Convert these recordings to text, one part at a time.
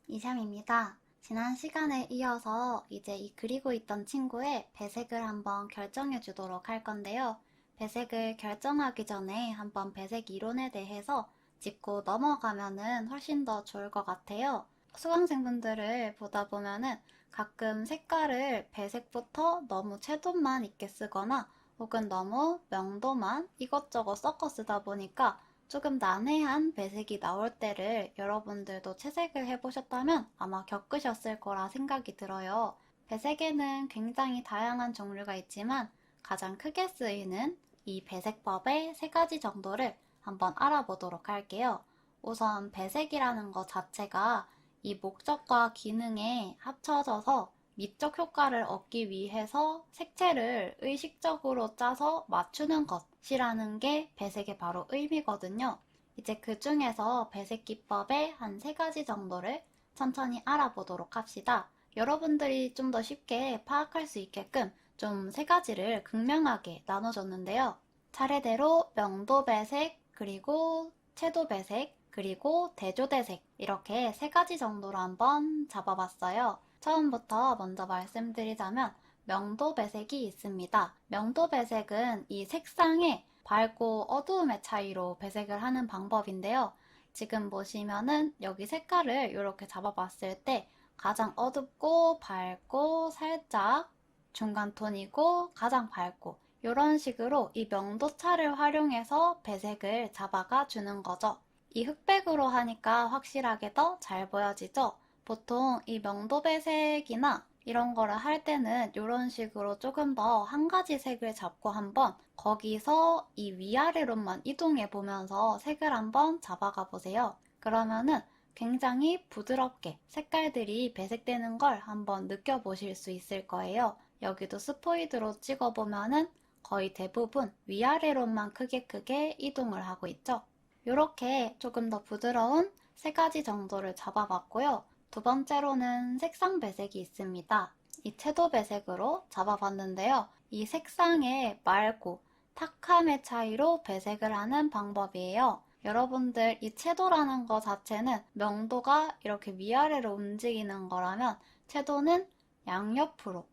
이샴입니다. 지난 시간에 이어서 이제 이 그리고 있던 친구의 배색을 한번 결정해 주도록 할 건데요. 배색을 결정하기 전에 한번 배색 이론에 대해서 짚고 넘어가면은 훨씬 더 좋을 것 같아요. 수강생분들을 보다 보면은 가끔 색깔을 배색부터 너무 채도만 있게 쓰거나 혹은 너무 명도만 이것저것 섞어 쓰다 보니까 조금 난해한 배색이 나올 때를 여러분들도 채색을 해보셨다면 아마 겪으셨을 거라 생각이 들어요. 배색에는 굉장히 다양한 종류가 있지만 가장 크게 쓰이는 이 배색법의 세 가지 정도를 한번 알아보도록 할게요. 우선 배색이라는 것 자체가 이 목적과 기능에 합쳐져서 미적 효과를 얻기 위해서 색채를 의식적으로 짜서 맞추는 것이라는 게 배색의 바로 의미거든요. 이제 그 중에서 배색 기법의 한 세 가지 정도를 천천히 알아보도록 합시다. 여러분들이 좀 더 쉽게 파악할 수 있게끔 좀 세 가지를 극명하게 나눠줬는데요. 차례대로 명도 배색, 그리고 채도 배색, 그리고 대조대색 이렇게 세 가지 정도로 한번 잡아봤어요. 처음부터 먼저 말씀드리자면 명도 배색이 있습니다. 명도 배색은 이 색상의 밝고 어두움의 차이로 배색을 하는 방법인데요. 지금 보시면은 여기 색깔을 이렇게 잡아봤을 때 가장 어둡고 밝고 살짝 중간 톤이고 가장 밝고 이런 식으로 이 명도차를 활용해서 배색을 잡아가 주는 거죠. 이 흑백으로 하니까 확실하게 더 잘 보여지죠? 보통 이 명도 배색이나 이런 거를 할 때는 이런 식으로 조금 더 한 가지 색을 잡고 한번 거기서 이 위아래로만 이동해 보면서 색을 한번 잡아가 보세요. 그러면은 굉장히 부드럽게 색깔들이 배색되는 걸 한번 느껴보실 수 있을 거예요. 여기도 스포이드로 찍어보면은 거의 대부분 위아래로만 크게 이동을 하고 있죠. 이렇게 조금 더 부드러운 세 가지 정도를 잡아봤고요. 두 번째로는 색상 배색이 있습니다. 이 채도 배색으로 잡아봤는데요. 이 색상의 맑고 탁함의 차이로 배색을 하는 방법이에요. 여러분들 이 채도라는 거 자체는 명도가 이렇게 위아래로 움직이는 거라면 채도는 양옆으로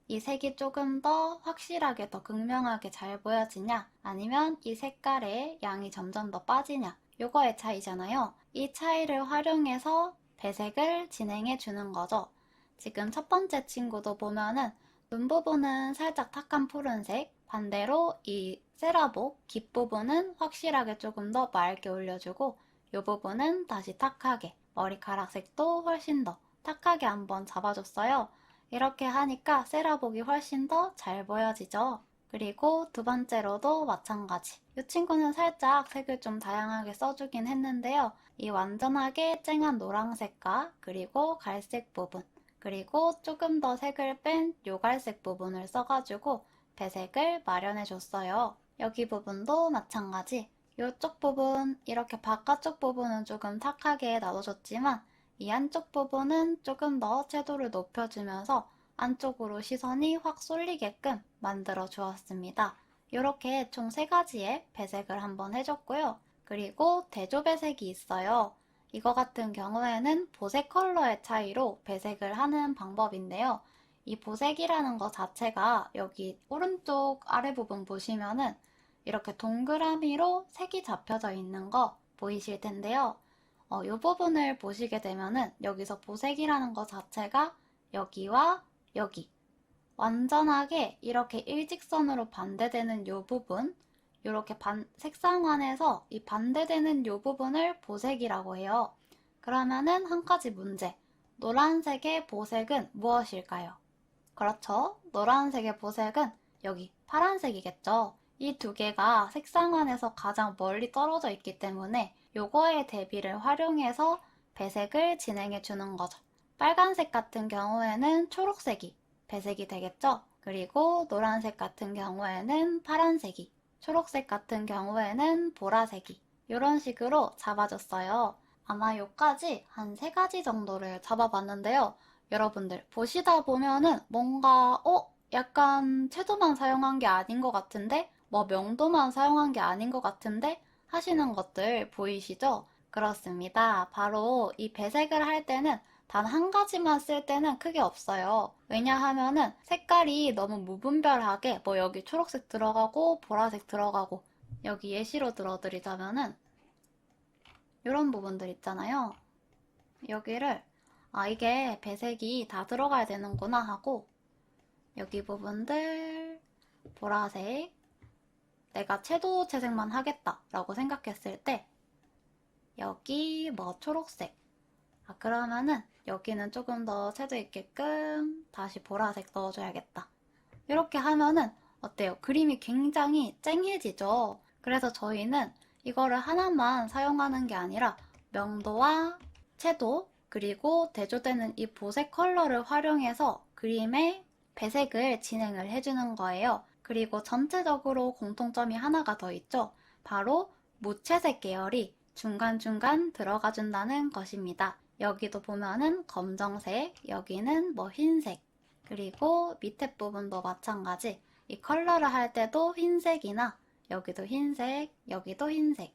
이 색이 조금 더 확실하게 더 극명하게 잘 보여지냐 아니면 이 색깔의 양이 점점 더 빠지냐 요거의 차이잖아요. 이 차이를 활용해서 배색을 진행해 주는 거죠. 지금 첫 번째 친구도 보면은 눈 부분은 살짝 탁한 푸른색, 반대로 이 세라복 깃부분은 확실하게 조금 더 맑게 올려주고 이 부분은 다시 탁하게 머리카락 색도 훨씬 더 탁하게 한번 잡아줬어요. 이렇게 하니까 세라복이 훨씬 더 잘 보여지죠. 그리고 두 번째로도 마찬가지. 이 친구는 살짝 색을 좀 다양하게 써주긴 했는데요. 이 완전하게 쨍한 노란색과 그리고 갈색 부분 그리고 조금 더 색을 뺀 요갈색 부분을 써가지고 배색을 마련해줬어요. 여기 부분도 마찬가지. 이쪽 부분, 이렇게 바깥쪽 부분은 조금 탁하게 놔둬줬지만 이 안쪽 부분은 조금 더 채도를 높여주면서 안쪽으로 시선이 확 쏠리게끔 만들어 주었습니다. 이렇게 총 3가지의 배색을 한번 해줬고요. 그리고 대조 배색이 있어요. 이거 같은 경우에는 보색 컬러의 차이로 배색을 하는 방법인데요. 이 보색이라는 것 자체가 여기 오른쪽 아래 부분 보시면은 이렇게 동그라미로 색이 잡혀져 있는 거 보이실 텐데요. 이 부분을 보시게 되면은 여기서 보색이라는 것 자체가 여기와 여기 완전하게 이렇게 일직선으로 반대되는 이 부분 이렇게 색상환에서 이 반대되는 이 부분을 보색이라고 해요. 그러면은 한 가지 문제. 노란색의 보색은 무엇일까요? 그렇죠. 노란색의 보색은 여기 파란색이겠죠. 이 두 개가 색상안에서 가장 멀리 떨어져 있기 때문에 요거의 대비를 활용해서 배색을 진행해 주는 거죠. 빨간색 같은 경우에는 초록색이 배색이 되겠죠. 그리고 노란색 같은 경우에는 파란색이, 초록색 같은 경우에는 보라색이 이런 식으로 잡아줬어요. 아마 요까지 한 3가지 정도를 잡아봤는데요. 여러분들 보시다 보면은 뭔가 약간 채도만 사용한 게 아닌 것 같은데 뭐 명도만 사용한 게 아닌 것 같은데 하시는 것들 보이시죠? 그렇습니다. 바로 이 배색을 할 때는 단 한 가지만 쓸 때는 크게 없어요. 왜냐하면은 색깔이 너무 무분별하게 뭐 여기 초록색 들어가고 보라색 들어가고 여기 예시로 들어드리자면은 이런 부분들 있잖아요. 여기를 이게 배색이 다 들어가야 되는구나 하고 여기 부분들 보라색 내가 채도 채색만 하겠다 라고 생각했을 때 여기 뭐 초록색 그러면은 여기는 조금 더 채도 있게끔 다시 보라색 넣어줘야겠다. 이렇게 하면은 어때요? 그림이 굉장히 쨍해지죠? 그래서 저희는 이거를 하나만 사용하는 게 아니라 명도와 채도 그리고 대조되는 이 보색 컬러를 활용해서 그림의 배색을 진행을 해주는 거예요. 그리고 전체적으로 공통점이 하나가 더 있죠. 바로 무채색 계열이 중간중간 들어가 준다는 것입니다. 여기도 보면은 검정색, 여기는 뭐 흰색, 그리고 밑에 부분도 마찬가지. 이 컬러를 할 때도 흰색이나 여기도 흰색, 여기도 흰색.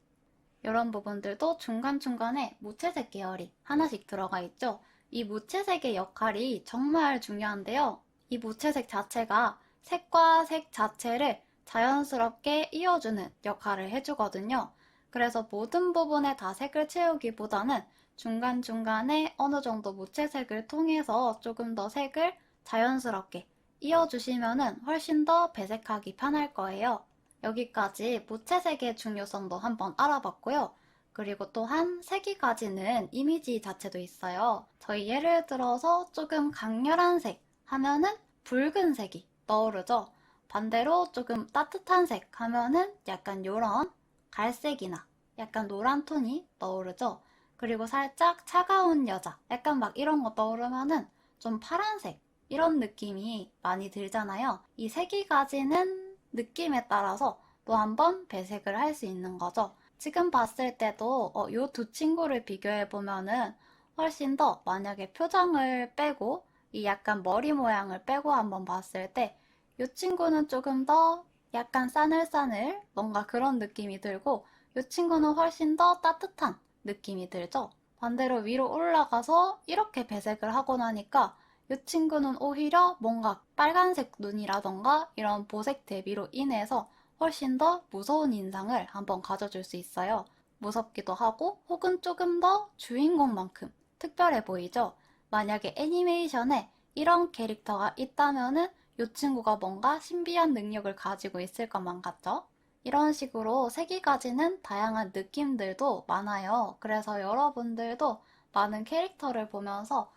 이런 부분들도 중간중간에 무채색 계열이 하나씩 들어가 있죠. 이 무채색의 역할이 정말 중요한데요. 이 무채색 자체가 색과 색 자체를 자연스럽게 이어주는 역할을 해주거든요. 그래서 모든 부분에 다 색을 채우기보다는 중간중간에 어느 정도 무채색을 통해서 조금 더 색을 자연스럽게 이어주시면 훨씬 더 배색하기 편할 거예요. 여기까지 무채색의 중요성도 한번 알아봤고요. 그리고 또한 색이 가지는 이미지 자체도 있어요. 저희 예를 들어서 조금 강렬한 색 하면은 붉은색이 떠오르죠. 반대로 조금 따뜻한 색 하면은 약간 요런 갈색이나 약간 노란 톤이 떠오르죠. 그리고 살짝 차가운 여자 약간 막 이런 거 떠오르면은 좀 파란색 이런 느낌이 많이 들잖아요. 이 색이 가지는 느낌에 따라서 또 한 번 배색을 할 수 있는 거죠. 지금 봤을 때도 이 두 친구를 비교해 보면은 훨씬 더 만약에 표정을 빼고 이 약간 머리 모양을 빼고 한번 봤을 때 이 친구는 조금 더 약간 싸늘싸늘 뭔가 그런 느낌이 들고 이 친구는 훨씬 더 따뜻한 느낌이 들죠. 반대로 위로 올라가서 이렇게 배색을 하고 나니까 이 친구는 오히려 뭔가 빨간색 눈이라던가 이런 보색 대비로 인해서 훨씬 더 무서운 인상을 한번 가져줄 수 있어요. 무섭기도 하고 혹은 조금 더 주인공만큼 특별해 보이죠? 만약에 애니메이션에 이런 캐릭터가 있다면은 이 친구가 뭔가 신비한 능력을 가지고 있을 것만 같죠? 이런 식으로 색이 가지는 다양한 느낌들도 많아요. 그래서 여러분들도 많은 캐릭터를 보면서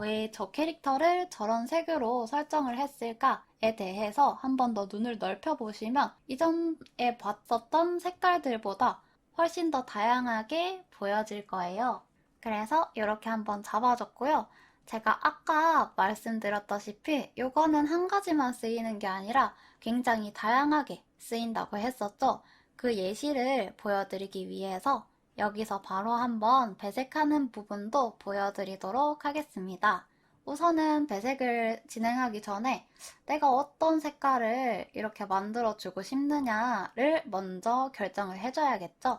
왜 저 캐릭터를 저런 색으로 설정을 했을까에 대해서 한 번 더 눈을 넓혀보시면 이전에 봤었던 색깔들보다 훨씬 더 다양하게 보여질 거예요. 그래서 이렇게 한번 잡아줬고요. 제가 아까 말씀드렸다시피 이거는 한 가지만 쓰이는 게 아니라 굉장히 다양하게 쓰인다고 했었죠. 그 예시를 보여드리기 위해서 여기서 바로 한번 배색하는 부분도 보여드리도록 하겠습니다. 우선은 배색을 진행하기 전에 내가 어떤 색깔을 이렇게 만들어주고 싶느냐를 먼저 결정을 해줘야겠죠.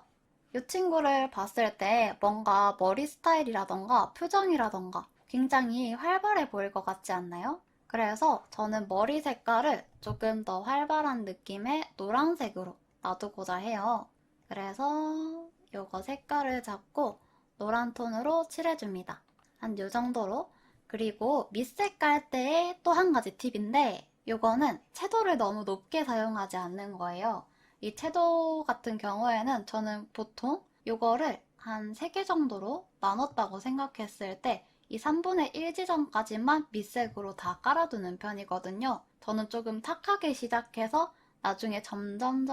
이 친구를 봤을 때 뭔가 머리 스타일이라던가 표정이라던가 굉장히 활발해 보일 것 같지 않나요? 그래서 저는 머리 색깔을 조금 더 활발한 느낌의 노란색으로 놔두고자 해요. 그래서 요거 색깔을 잡고 노란 톤으로 칠해줍니다. 한 요 정도로. 그리고 밑색 깔 때의 또 한 가지 팁인데 요거는 채도를 너무 높게 사용하지 않는 거예요. 이 채도 같은 경우에는 저는 보통 요거를 한 3개 정도로 나눴다고 생각했을 때 이 3분의 1 지점까지만 밑색으로 다 깔아두는 편이거든요. 저는 조금 탁하게 시작해서 나중에 점점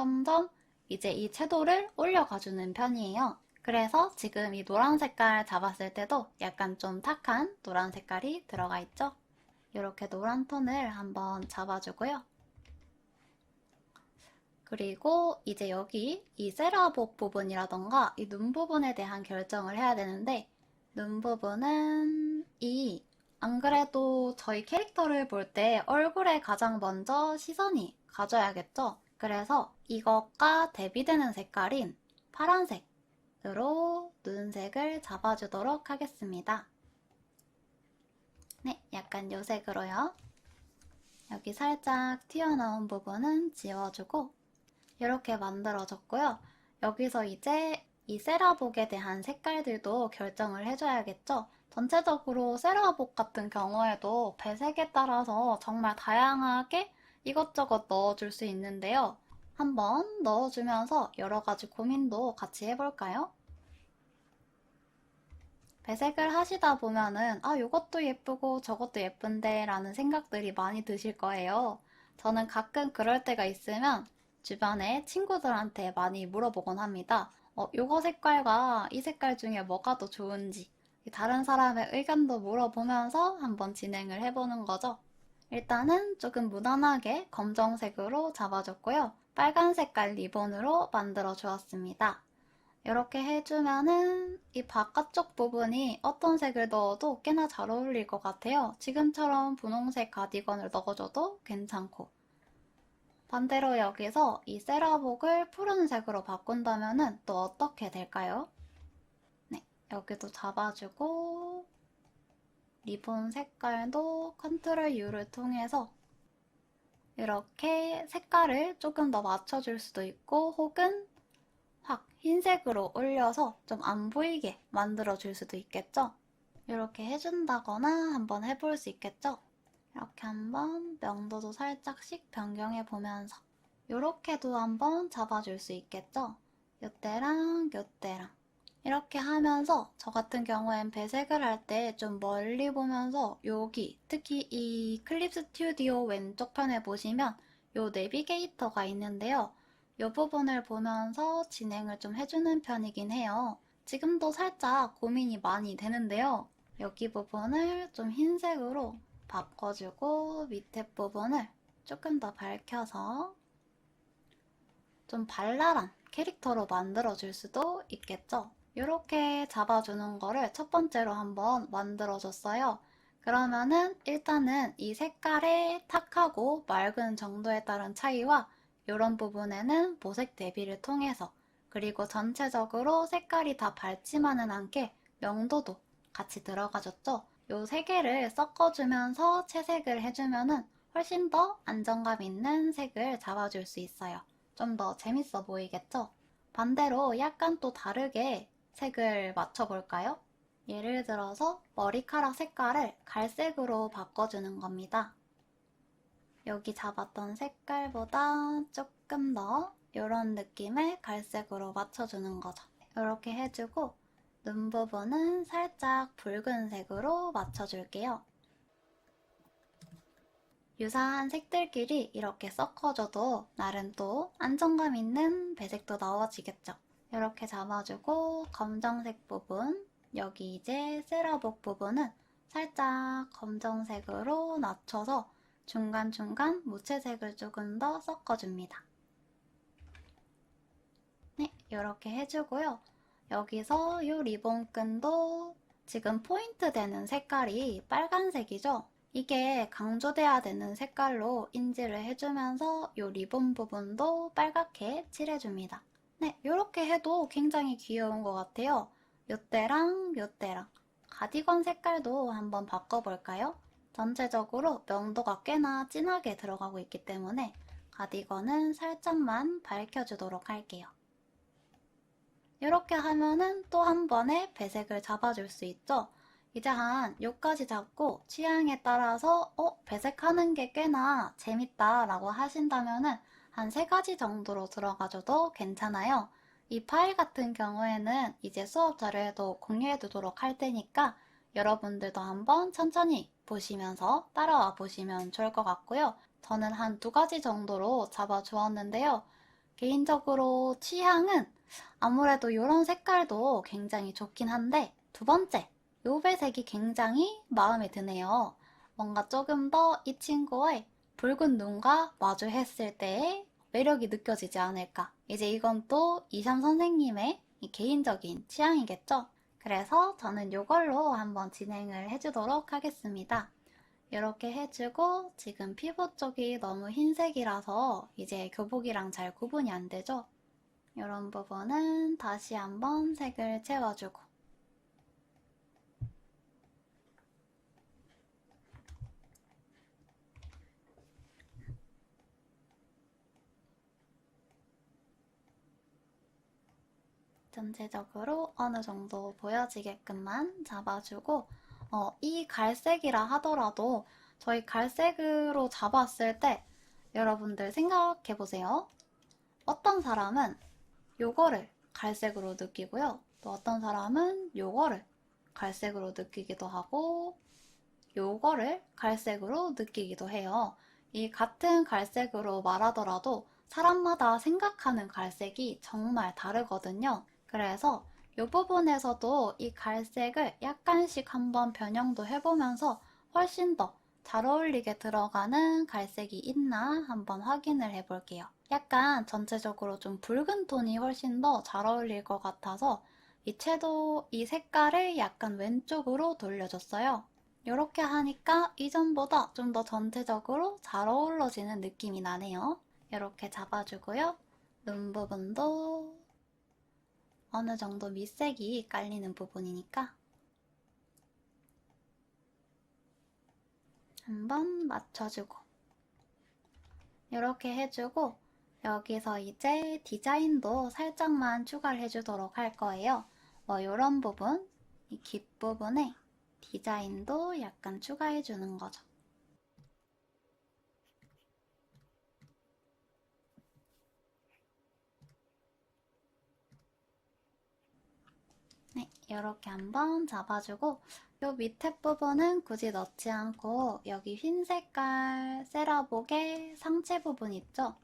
이제 이 채도를 올려가주는 편이에요. 그래서 지금 이 노란 색깔 잡았을 때도 약간 좀 탁한 노란 색깔이 들어가 있죠. 이렇게 노란 톤을 한번 잡아주고요. 그리고 이제 여기 이 세라복 부분이라던가 이 눈 부분에 대한 결정을 해야 되는데 눈 부분은 안 그래도 저희 캐릭터를 볼 때 얼굴에 가장 먼저 시선이 가져야겠죠? 그래서 이것과 대비되는 색깔인 파란색으로 눈색을 잡아주도록 하겠습니다. 네, 약간 요 색으로요. 여기 살짝 튀어나온 부분은 지워주고 이렇게 만들어졌고요. 여기서 이제 이 세라복에 대한 색깔들도 결정을 해줘야겠죠? 전체적으로 세라복 같은 경우에도 배색에 따라서 정말 다양하게 이것저것 넣어줄 수 있는데요. 한번 넣어주면서 여러 가지 고민도 같이 해볼까요? 배색을 하시다 보면은 요것도 예쁘고 저것도 예쁜데 라는 생각들이 많이 드실 거예요. 저는 가끔 그럴 때가 있으면 주변에 친구들한테 많이 물어보곤 합니다. 요거 색깔과 이 색깔 중에 뭐가 더 좋은지 다른 사람의 의견도 물어보면서 한번 진행을 해보는 거죠. 일단은 조금 무난하게 검정색으로 잡아줬고요. 빨간 색깔 리본으로 만들어 주었습니다. 이렇게 해주면은 이 바깥쪽 부분이 어떤 색을 넣어도 꽤나 잘 어울릴 것 같아요. 지금처럼 분홍색 가디건을 넣어줘도 괜찮고. 반대로 여기서 이 세라복을 푸른색으로 바꾼다면은 또 어떻게 될까요? 네, 여기도 잡아주고 리본 색깔도 컨트롤 U를 통해서 이렇게 색깔을 조금 더 맞춰줄 수도 있고 혹은 확 흰색으로 올려서 좀 안 보이게 만들어줄 수도 있겠죠? 이렇게 해준다거나 한번 해볼 수 있겠죠? 이렇게 한번 명도도 살짝씩 변경해 보면서 이렇게도 한번 잡아줄 수 있겠죠? 요때랑 요때랑 이렇게 하면서 저 같은 경우엔 배색을 할 때 좀 멀리 보면서 여기 특히 이 클립 스튜디오 왼쪽 편에 보시면 요 내비게이터가 있는데요. 이 부분을 보면서 진행을 좀 해주는 편이긴 해요. 지금도 살짝 고민이 많이 되는데요. 여기 부분을 좀 흰색으로 바꿔주고 밑에 부분을 조금 더 밝혀서 좀 발랄한 캐릭터로 만들어줄 수도 있겠죠. 이렇게 잡아주는 거를 첫 번째로 한번 만들어줬어요. 그러면은 일단은 이 색깔의 탁하고 맑은 정도에 따른 차이와 이런 부분에는 보색 대비를 통해서 그리고 전체적으로 색깔이 다 밝지만은 않게 명도도 같이 들어가줬죠. 요 세 개를 섞어주면서 채색을 해주면은 훨씬 더 안정감 있는 색을 잡아줄 수 있어요. 좀 더 재밌어 보이겠죠? 반대로 약간 또 다르게 색을 맞춰볼까요? 예를 들어서 머리카락 색깔을 갈색으로 바꿔주는 겁니다. 여기 잡았던 색깔보다 조금 더 이런 느낌의 갈색으로 맞춰주는 거죠. 이렇게 해주고 눈 부분은 살짝 붉은색으로 맞춰줄게요. 유사한 색들끼리 이렇게 섞어줘도 나름 또 안정감 있는 배색도 나와지겠죠. 이렇게 잡아주고 검정색 부분, 여기 이제 세라복 부분은 살짝 검정색으로 낮춰서 중간중간 무채색을 조금 더 섞어줍니다. 네, 이렇게 해주고요. 여기서 이 리본끈도 지금 포인트 되는 색깔이 빨간색이죠? 이게 강조돼야 되는 색깔로 인지를 해주면서 이 리본 부분도 빨갛게 칠해줍니다. 네, 이렇게 해도 굉장히 귀여운 것 같아요. 요때랑 요때랑 가디건 색깔도 한번 바꿔볼까요? 전체적으로 명도가 꽤나 진하게 들어가고 있기 때문에 가디건은 살짝만 밝혀주도록 할게요. 이렇게 하면은 또 한 번에 배색을 잡아줄 수 있죠. 이제 한 요까지 잡고 취향에 따라서 배색하는 게 꽤나 재밌다 라고 하신다면은 한 3가지 정도로 들어가줘도 괜찮아요. 이 파일 같은 경우에는 이제 수업 자료에도 공유해 두도록 할 테니까 여러분들도 한번 천천히 보시면서 따라와 보시면 좋을 것 같고요. 저는 한 2가지 정도로 잡아주었는데요. 개인적으로 취향은 아무래도 이런 색깔도 굉장히 좋긴 한데 두 번째, 요 배색이 굉장히 마음에 드네요. 뭔가 조금 더 이 친구의 붉은 눈과 마주했을 때의 매력이 느껴지지 않을까. 이제 이건 또 이샴 선생님의 개인적인 취향이겠죠? 그래서 저는 이걸로 한번 진행을 해주도록 하겠습니다. 이렇게 해주고 지금 피부 쪽이 너무 흰색이라서 이제 교복이랑 잘 구분이 안 되죠? 이런 부분은 다시 한번 색을 채워주고 전체적으로 어느 정도 보여지게끔만 잡아주고, 이 갈색이라 하더라도 저희 갈색으로 잡았을 때 여러분들 생각해보세요. 어떤 사람은 요거를 갈색으로 느끼고요. 또 어떤 사람은 요거를 갈색으로 느끼기도 하고, 요거를 갈색으로 느끼기도 해요. 이 같은 갈색으로 말하더라도 사람마다 생각하는 갈색이 정말 다르거든요. 그래서 이 부분에서도 이 갈색을 약간씩 한번 변형도 해보면서 훨씬 더 잘 어울리게 들어가는 갈색이 있나 한번 확인을 해볼게요. 약간 전체적으로 좀 붉은 톤이 훨씬 더 잘 어울릴 것 같아서 이 색깔을 약간 왼쪽으로 돌려줬어요. 이렇게 하니까 이전보다 좀 더 전체적으로 잘 어우러지는 느낌이 나네요. 이렇게 잡아주고요. 눈 부분도 어느 정도 밑색이 깔리는 부분이니까 한번 맞춰주고 이렇게 해주고 여기서 이제 디자인도 살짝만 추가를 해주도록 할 거예요. 이런 부분, 이 귓부분에 디자인도 약간 추가해주는 거죠. 네, 이렇게 한번 잡아주고 요 밑에 부분은 굳이 넣지 않고 여기 흰 색깔 세라복의 상체 부분 있죠?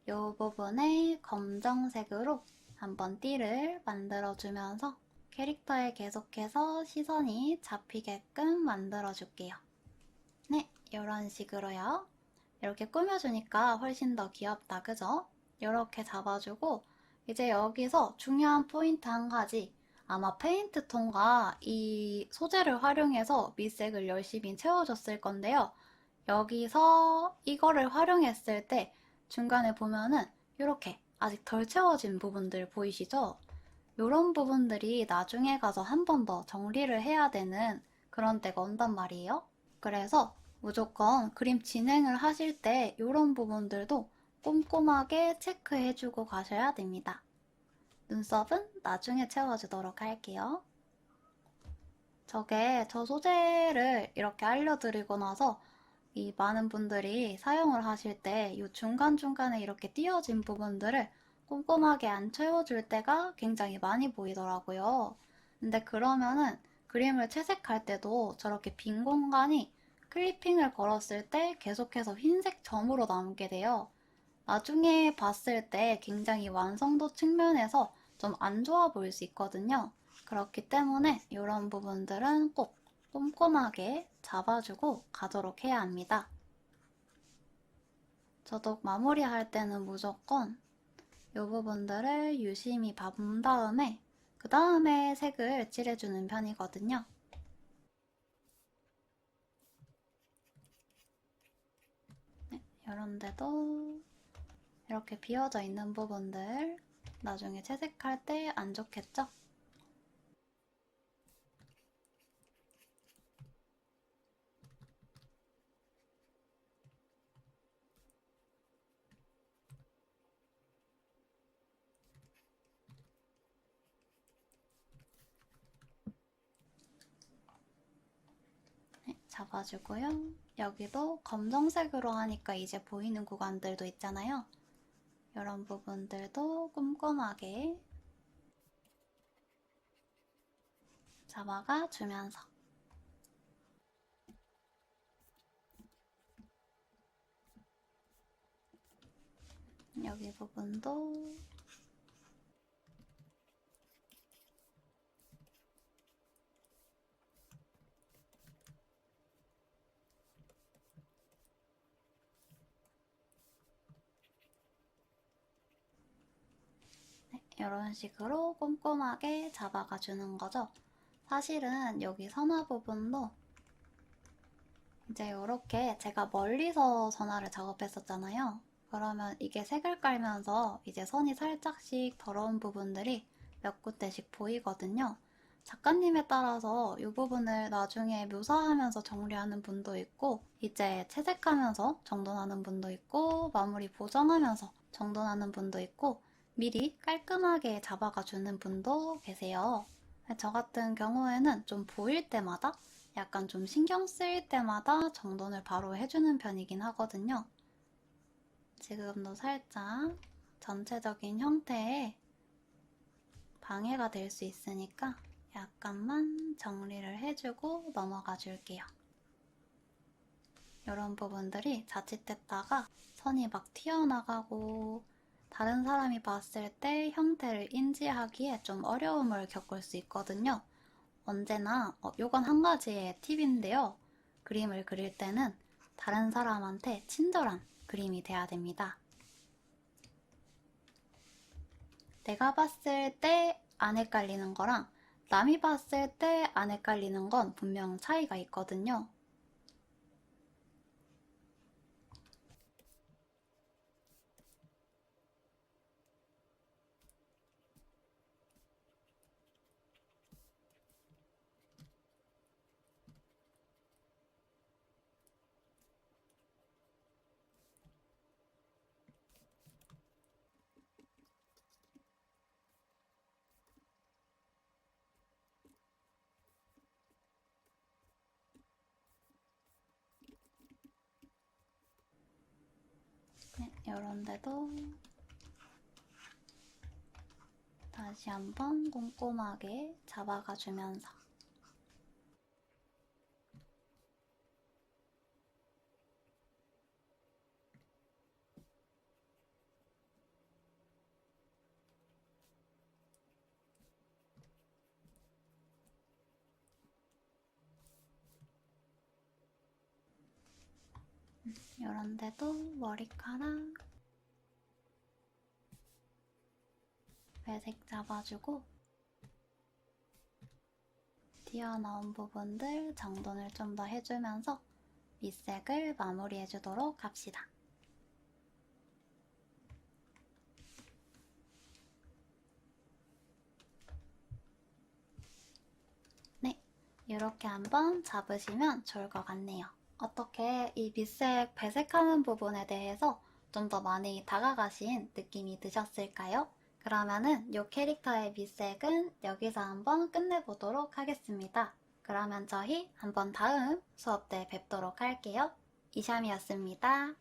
요 부분에 검정색으로 한번 띠를 만들어주면서 캐릭터에 계속해서 시선이 잡히게끔 만들어줄게요. 네, 이런 식으로요. 이렇게 꾸며주니까 훨씬 더 귀엽다, 그죠? 이렇게 잡아주고 이제 여기서 중요한 포인트 한 가지. 아마 페인트 톤과 이 소재를 활용해서 밑색을 열심히 채워줬을 건데요. 여기서 이거를 활용했을 때 중간에 보면은 이렇게 아직 덜 채워진 부분들 보이시죠? 이런 부분들이 나중에 가서 한 번 더 정리를 해야 되는 그런 때가 온단 말이에요. 그래서 무조건 그림 진행을 하실 때 이런 부분들도 꼼꼼하게 체크해주고 가셔야 됩니다. 눈썹은 나중에 채워주도록 할게요. 저 소재를 이렇게 알려드리고 나서 이 많은 분들이 사용을 하실 때 이 중간중간에 이렇게 띄어진 부분들을 꼼꼼하게 안 채워줄 때가 굉장히 많이 보이더라고요. 근데 그러면은 그림을 채색할 때도 저렇게 빈 공간이 클리핑을 걸었을 때 계속해서 흰색 점으로 남게 돼요. 나중에 봤을 때 굉장히 완성도 측면에서 좀 안 좋아 보일 수 있거든요. 그렇기 때문에 이런 부분들은 꼭 꼼꼼하게 잡아주고 가도록 해야 합니다. 저도 마무리할 때는 무조건 이 부분들을 유심히 본 다음에 그 다음에 색을 칠해주는 편이거든요. 네, 이런 데도 이렇게 비어져 있는 부분들 나중에 채색할 때 안 좋겠죠? 네, 잡아주고요. 여기도 검정색으로 하니까 이제 보이는 구간들도 있잖아요. 이런 부분들도 꼼꼼하게 잡아가 주면서 여기 부분도 네, 이런 식으로 꼼꼼하게 잡아가 주는 거죠. 사실은 여기 선화 부분도 이제 이렇게 제가 멀리서 선화를 작업했었잖아요. 그러면 이게 색을 깔면서 이제 선이 살짝씩 더러운 부분들이 몇 군데씩 보이거든요. 작가님에 따라서 이 부분을 나중에 묘사하면서 정리하는 분도 있고, 이제 채색하면서 정돈하는 분도 있고, 마무리 보정하면서 정돈하는 분도 있고, 미리 깔끔하게 잡아가 주는 분도 계세요. 저 같은 경우에는 좀 보일 때마다 약간 좀 신경 쓰일 때마다 정돈을 바로 해주는 편이긴 하거든요. 지금도 살짝 전체적인 형태에 방해가 될 수 있으니까 약간만 정리를 해주고 넘어가 줄게요. 이런 부분들이 자칫했다가 선이 막 튀어나가고 다른 사람이 봤을 때 형태를 인지하기에 좀 어려움을 겪을 수 있거든요. 언제나 요건 한 가지의 팁인데요. 그림을 그릴 때는 다른 사람한테 친절한 그림이 돼야 됩니다. 내가 봤을 때 안 헷갈리는 거랑 남이 봤을 때 안 헷갈리는 건 분명 차이가 있거든요. 네, 이런 데도 다시 한번 꼼꼼하게 잡아가 주면서 이런 데도 머리카락 회색 잡아주고 튀어나온 부분들 정돈을 좀 더 해주면서 밑색을 마무리해주도록 합시다. 네, 이렇게 한번 잡으시면 좋을 것 같네요. 어떻게 이 밑색 배색하는 부분에 대해서 좀 더 많이 다가가신 느낌이 드셨을까요? 그러면은 이 캐릭터의 밑색은 여기서 한번 끝내보도록 하겠습니다. 그러면 저희 한번 다음 수업 때 뵙도록 할게요. 이샴이었습니다.